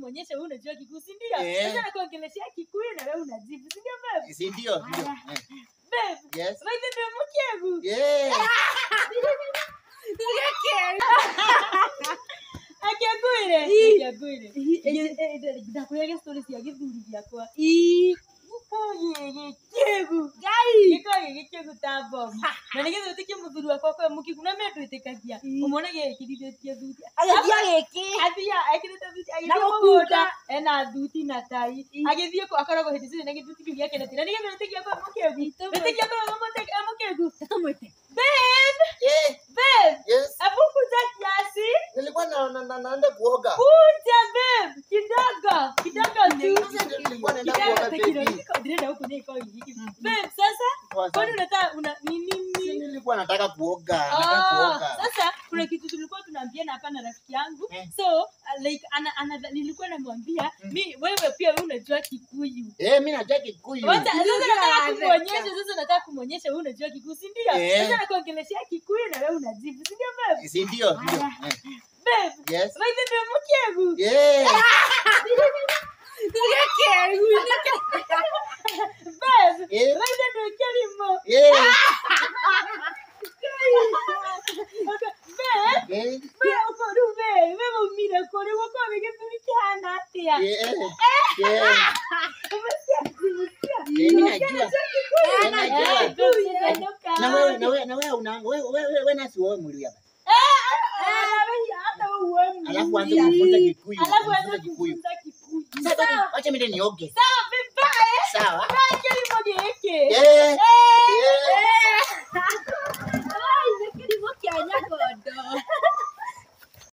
kumuonyesha wewe unajua Kikuyu, si ndio? Sasa nakuongeleshia Kikuyu na wewe unajibu, si ndio babe? Si ndio? Babe. Yes. Wewe ndio mkegu. Yeah. Akiaguire. Ndakuyaga stories ya githuri giakwa. Kegu. Gikegu tabo. Na nigeze utikie muthuri wakwa kwa mukigu na mendu itikagia. Umone gikirithetie thuti. Agia giki. Athia akirite thuti agithia ena thuti na tai. Agithie ko akoragwo hindi cire na githuti kiu giake na tina nigeze utikie kwa mukegu. Utikie kwa mukegu. Tatamwite. Babe. Babe. Yes. Abuku za kiasi. Nilikuwa naenda kuoga. Kuja babe. Kidogo tu. Nilikuwa naenda kuoga baby. Babe, sasa kwani unataka nini? Nilikuwa nataka kuoga, Sasa kuna kitu tulikuwa tunaambiana hapa na rafiki yangu. So like nilikuwa namwambia wewe pia wewe unajua Kikuyu. Mimi najua Kikuyu. Sasa nataka kumuonyesha wewe unajua Kikuyu, si ndio? Sasa nakuongeleshia Kikuyu na wewe unajibu, si ndio babe? Si ndio? Babe. Yes. Wewe ndio mkegu. Yeah. Babe. Wewe ndio kelimo. Yeah. Babe. Wewe uko rume. Wewe umira kore wako wegethuri kihana atia. Yeah. Mimi najua. Na wewe nasi wewe mliwa. Alafu anza kufunza Kikuyu. Sasa acha mimi nioge. Sawa, vibaya. Sawa. Kelimo geke. Yeah.